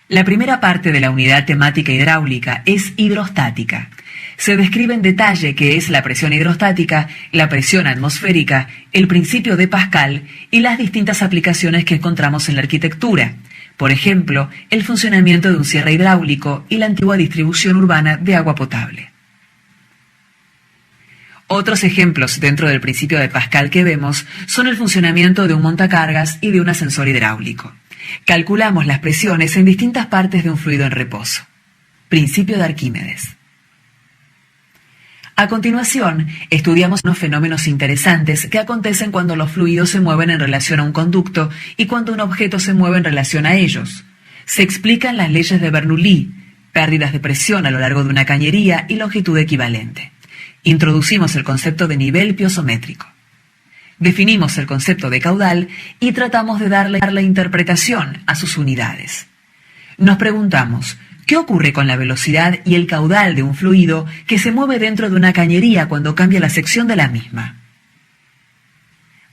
La primera parte de la unidad temática hidráulica es hidrostática. Se describe en detalle qué es la presión hidrostática, la presión atmosférica, el principio de Pascal y las distintas aplicaciones que encontramos en la arquitectura. Por ejemplo, el funcionamiento de un cierre hidráulico y la antigua distribución urbana de agua potable. Otros ejemplos dentro del principio de Pascal que vemos son el funcionamiento de un montacargas y de un ascensor hidráulico. Calculamos las presiones en distintas partes de un fluido en reposo. Principio de Arquímedes. A continuación, estudiamos unos fenómenos interesantes que acontecen cuando los fluidos se mueven en relación a un conducto y cuando un objeto se mueve en relación a ellos. Se explican las leyes de Bernoulli, pérdidas de presión a lo largo de una cañería y longitud equivalente. Introducimos el concepto de nivel piezométrico. Definimos el concepto de caudal y tratamos de darle interpretación a sus unidades. Nos preguntamos, ¿qué ocurre con la velocidad y el caudal de un fluido que se mueve dentro de una cañería cuando cambia la sección de la misma?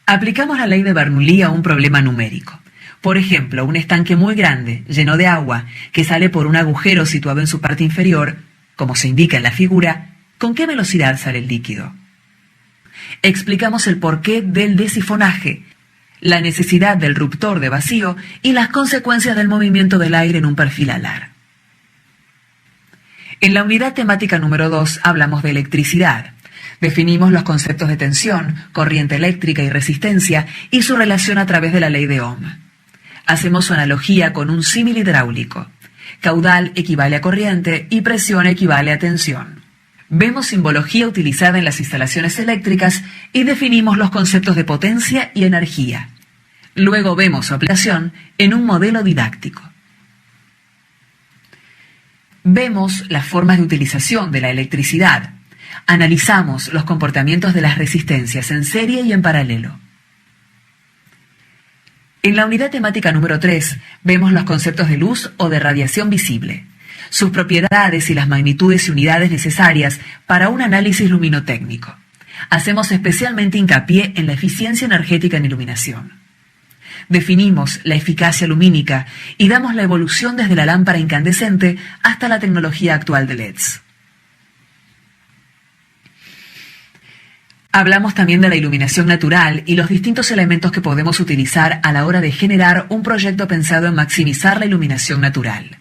Aplicamos la ley de Bernoulli a un problema numérico. Por ejemplo, un estanque muy grande, lleno de agua, que sale por un agujero situado en su parte inferior, como se indica en la figura. ¿Con qué velocidad sale el líquido? Explicamos el porqué del desifonaje, la necesidad del ruptor de vacío y las consecuencias del movimiento del aire en un perfil alar. En la unidad temática número 2 hablamos de electricidad. Definimos los conceptos de tensión, corriente eléctrica y resistencia y su relación a través de la ley de Ohm. Hacemos su analogía con un símil hidráulico. Caudal equivale a corriente y presión equivale a tensión. Vemos simbología utilizada en las instalaciones eléctricas y definimos los conceptos de potencia y energía. Luego vemos su aplicación en un modelo didáctico. Vemos las formas de utilización de la electricidad. Analizamos los comportamientos de las resistencias en serie y en paralelo. En la unidad temática número 3 vemos los conceptos de luz o de radiación visible, sus propiedades y las magnitudes y unidades necesarias para un análisis luminotécnico. Hacemos especialmente hincapié en la eficiencia energética en iluminación. Definimos la eficacia lumínica y damos la evolución desde la lámpara incandescente hasta la tecnología actual de LEDs. Hablamos también de la iluminación natural y los distintos elementos que podemos utilizar a la hora de generar un proyecto pensado en maximizar la iluminación natural.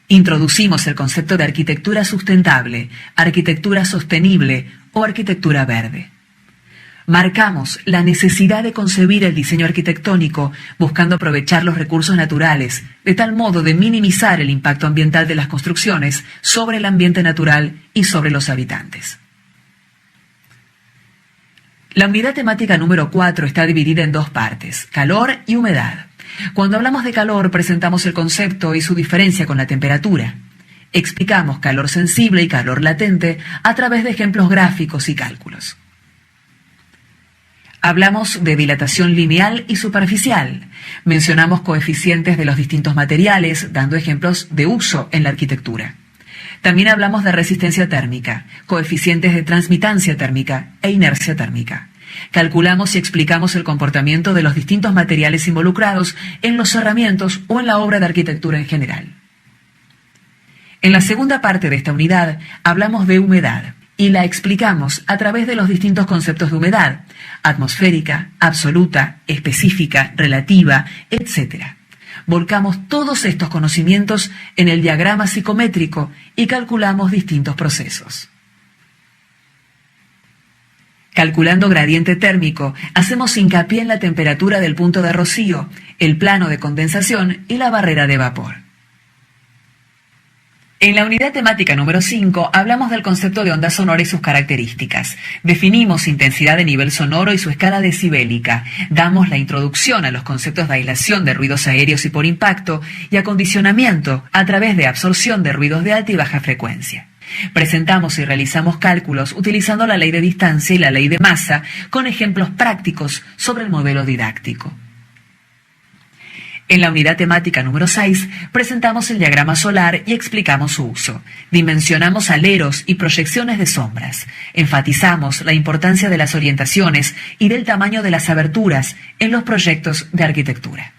Introducimos el concepto de arquitectura sustentable, arquitectura sostenible o arquitectura verde. Marcamos la necesidad de concebir el diseño arquitectónico buscando aprovechar los recursos naturales, de tal modo de minimizar el impacto ambiental de las construcciones sobre el ambiente natural y sobre los habitantes. La unidad temática número 4 está dividida en dos partes, calor y humedad. Cuando hablamos de calor, presentamos el concepto y su diferencia con la temperatura. Explicamos calor sensible y calor latente a través de ejemplos gráficos y cálculos. Hablamos de dilatación lineal y superficial. Mencionamos coeficientes de los distintos materiales, dando ejemplos de uso en la arquitectura. También hablamos de resistencia térmica, coeficientes de transmitancia térmica e inercia térmica. Calculamos y explicamos el comportamiento de los distintos materiales involucrados en los cerramientos o en la obra de arquitectura en general. En la segunda parte de esta unidad hablamos de humedad y la explicamos a través de los distintos conceptos de humedad, atmosférica, absoluta, específica, relativa, etc. Volcamos todos estos conocimientos en el diagrama psicométrico y calculamos distintos procesos. Calculando gradiente térmico, hacemos hincapié en la temperatura del punto de rocío, el plano de condensación y la barrera de vapor. En la unidad temática número 5 hablamos del concepto de onda sonora y sus características. Definimos intensidad de nivel sonoro y su escala decibélica. Damos la introducción a los conceptos de aislación de ruidos aéreos y por impacto y acondicionamiento a través de absorción de ruidos de alta y baja frecuencia. Presentamos y realizamos cálculos utilizando la ley de distancia y la ley de masa con ejemplos prácticos sobre el modelo didáctico. En la unidad temática número 6 presentamos el diagrama solar y explicamos su uso. Dimensionamos aleros y proyecciones de sombras. Enfatizamos la importancia de las orientaciones y del tamaño de las aberturas en los proyectos de arquitectura.